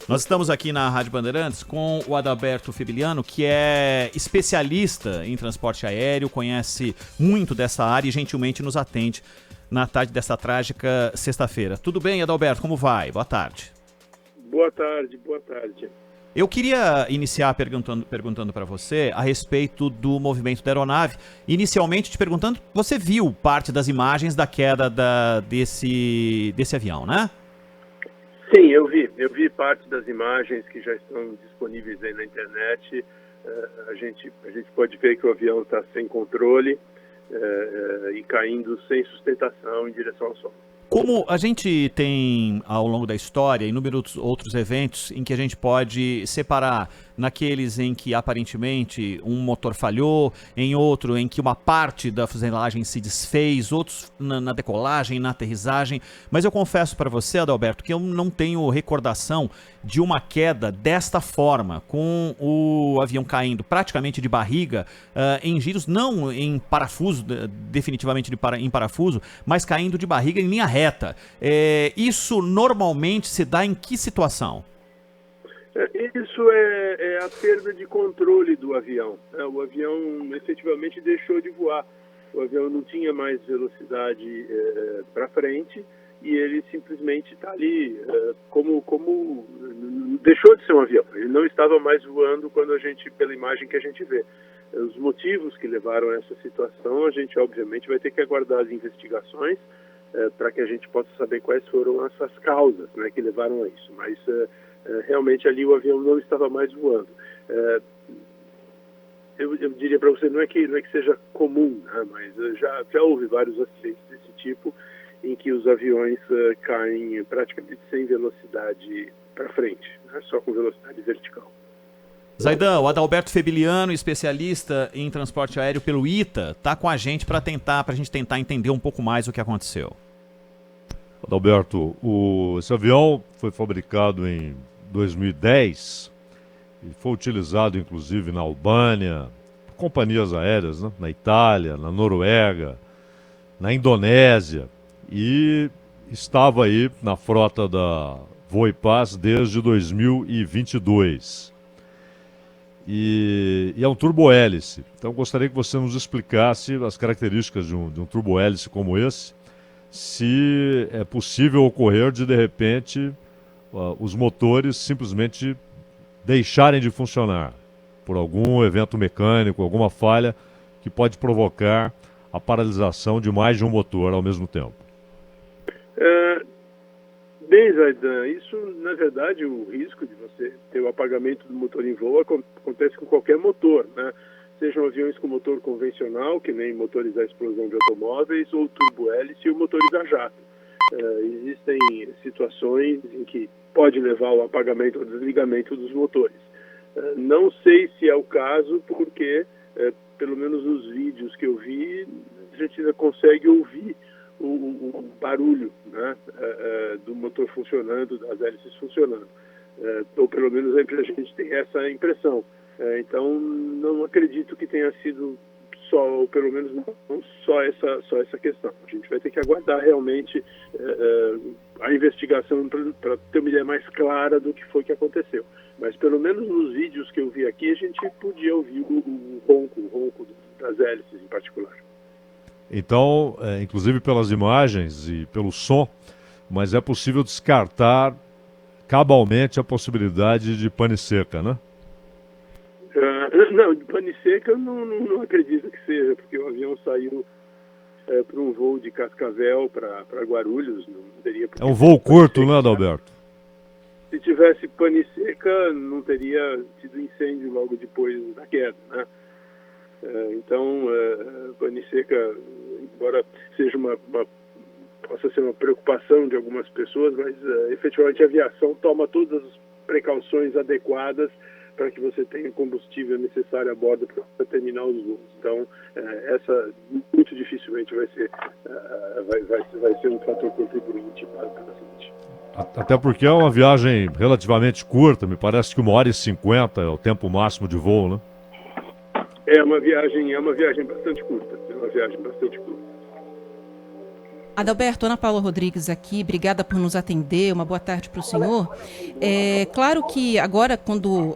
Nós estamos aqui na Rádio Bandeirantes com o Adalberto Fibiliano, que é especialista em transporte aéreo, conhece muito dessa área e gentilmente nos atende na tarde desta trágica sexta-feira. Tudo bem, Adalberto? Como vai? Boa tarde. Boa tarde, boa tarde. Eu queria iniciar perguntando para você a respeito do movimento da aeronave. Inicialmente te perguntando, você viu parte das imagens da queda desse avião, né? Sim, eu vi parte das imagens que já estão disponíveis aí na internet. A gente pode ver que o avião está sem controle e caindo sem sustentação em direção ao solo. Como a gente tem, ao longo da história, inúmeros outros eventos em que a gente pode separar naqueles em que aparentemente um motor falhou, em outro em que uma parte da fuselagem se desfez, outros na decolagem, na aterrissagem, mas eu confesso para você, Adalberto, que eu não tenho recordação de uma queda desta forma, com o avião caindo praticamente de barriga, em giros, não em parafuso, definitivamente em parafuso, mas caindo de barriga em linha reta. Isso normalmente se dá em que situação? Isso é a perda de controle do avião. O avião efetivamente deixou de voar. O avião não tinha mais velocidade para frente e ele simplesmente está ali como deixou de ser um avião. Ele não estava mais voando pela imagem que a gente vê. Os motivos que levaram a essa situação, a gente obviamente vai ter que aguardar as investigações para que a gente possa saber quais foram essas causas, né, que levaram a isso. Mas realmente ali o avião não estava mais voando. Eu diria para você, não é que seja comum, né, mas já houve vários acidentes desse tipo em que os aviões caem praticamente sem velocidade para frente, né, só com velocidade vertical. Zaidan, o Adalberto Fibiliano, especialista em transporte aéreo pelo ITA, está com a gente para a gente tentar entender um pouco mais o que aconteceu. Adalberto, esse avião foi fabricado em 2010 e foi utilizado inclusive na Albânia, por companhias aéreas, né? Na Itália, na Noruega, na Indonésia, e estava aí na frota da Voipaz desde 2022. E é um turbohélice. Então gostaria que você nos explicasse as características de um turbohélice como esse, se é possível ocorrer de repente, os motores simplesmente deixarem de funcionar por algum evento mecânico, alguma falha que pode provocar a paralisação de mais de um motor ao mesmo tempo. Bem, Zaidan, isso na verdade o risco de você ter o apagamento do motor em voo acontece com qualquer motor, né? Sejam aviões com motor convencional, que nem motores a explosão de automóveis, ou turbohélice ou motores a jato. Existem situações em que pode levar ao apagamento ou desligamento dos motores. Não sei se é o caso, porque, pelo menos nos vídeos que eu vi, a gente ainda consegue ouvir o barulho, né, do motor funcionando, das hélices funcionando. Ou pelo menos a gente tem essa impressão. Então, não acredito que tenha sido só, ou pelo menos não só essa questão. A gente vai ter que aguardar realmente a investigação para ter uma ideia mais clara do que foi que aconteceu. Mas pelo menos nos vídeos que eu vi aqui, a gente podia ouvir o ronco das hélices em particular. Então, inclusive pelas imagens e pelo som, mas é possível descartar cabalmente a possibilidade de pane seca, né? Não, de pane seca eu não acredito que seja, porque o avião saiu para um voo de Cascavel para Guarulhos, não teria... É um voo curto, né, Adalberto? Se tivesse pane seca, não teria tido incêndio logo depois da queda, né? Então, pane seca, embora seja possa ser uma preocupação de algumas pessoas, mas efetivamente a aviação toma todas as precauções adequadas para que você tenha combustível necessário a bordo para terminar os voos. Então, essa muito dificilmente vai ser um fator contribuinte para o acidente. Até porque é uma viagem relativamente curta, me parece que 1h50 é o tempo máximo de voo, né? É uma viagem bastante curta. Adalberto, Ana Paula Rodrigues aqui, obrigada por nos atender, uma boa tarde para o senhor. Claro que agora, quando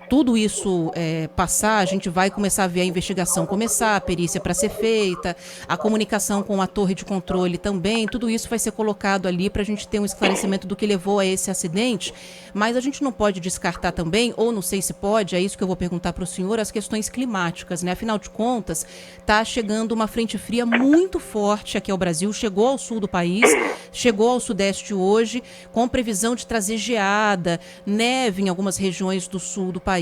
tudo isso passar, a gente vai começar a ver a investigação começar, a perícia para ser feita, a comunicação com a torre de controle também, tudo isso vai ser colocado ali para a gente ter um esclarecimento do que levou a esse acidente, mas a gente não pode descartar também, ou não sei se pode, é isso que eu vou perguntar para o senhor, as questões climáticas, né? Afinal de contas, está chegando uma frente fria muito forte aqui ao Brasil, chegou ao sul do país, chegou ao sudeste hoje, com previsão de trazer geada, neve em algumas regiões do sul do país.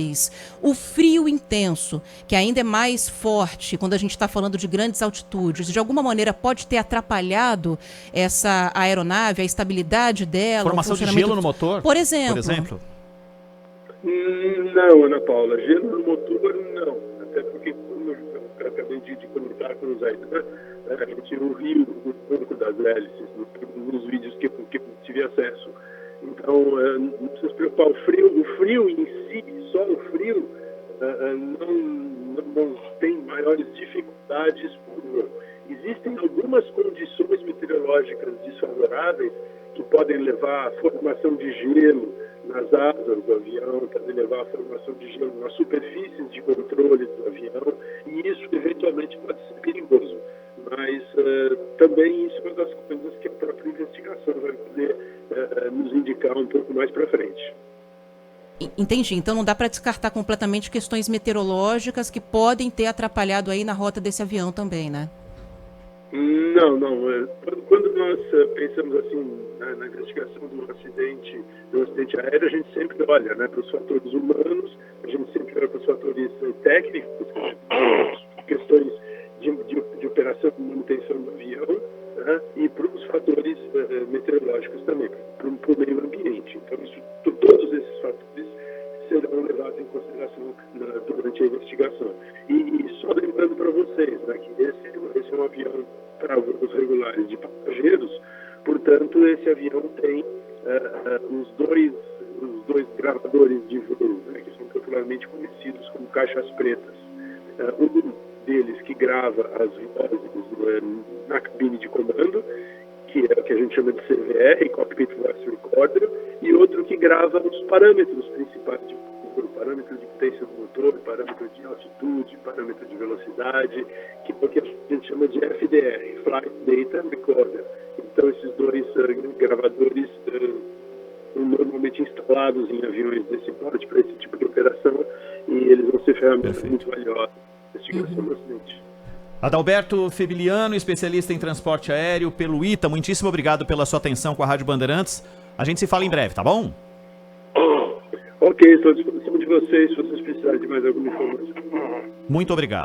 O frio intenso, que ainda é mais forte quando a gente está falando de grandes altitudes, de alguma maneira pode ter atrapalhado essa aeronave, a estabilidade dela? Formação de gelo no motor? Por exemplo? Não, Ana Paula, gelo no motor não. Até porque, como eu acabei de comentar com o Zé, a gente ouviu o banco das hélices nos vídeos que eu tive acesso. Então, não precisa se preocupar. O frio em si, só o frio, não tem maiores dificuldades por voo. Existem algumas condições meteorológicas desfavoráveis que podem levar à formação de gelo nas asas do avião, podem levar à formação de gelo nas superfícies de controle do avião, e isso eventualmente pode ser perigoso. Mas também isso é uma das coisas que a própria investigação vai poder nos indicar um pouco mais para frente. Entendi. Então não dá para descartar completamente questões meteorológicas que podem ter atrapalhado aí na rota desse avião também, né? Não. Quando nós pensamos assim na investigação do acidente aéreo, a gente sempre olha, né, para os fatores humanos, a gente sempre olha para os fatores técnicos, questões de operação e manutenção do avião, né, e para os fatores meteorológicos também, para o meio ambiente. Então, todos esses fatores serão levados em consideração durante a investigação. E só lembrando para vocês, né, que esse é um avião para voos regulares de passageiros, portanto, esse avião tem os dois gravadores de voo, né, que são popularmente conhecidos como caixas pretas. Um deles que grava as vozes na cabine de comando, que é o que a gente chama de CVR, Cockpit Voice Recorder, e outro que grava os parâmetros principais de voo, parâmetro de potência do motor, parâmetro de altitude, parâmetro de velocidade, que é o que a gente chama de FDR, Flight Data Recorder. Então, esses dois gravadores normalmente instalados em aviões desse porte para esse tipo de operação, e eles vão ser ferramentas muito valiosas na investigação do acidente. Adalberto Febiliano, especialista em transporte aéreo pelo ITA, muitíssimo obrigado pela sua atenção com a Rádio Bandeirantes. A gente se fala em breve, tá bom? Ok, estou à disposição de vocês, se vocês precisarem de mais alguma informação. Muito obrigado.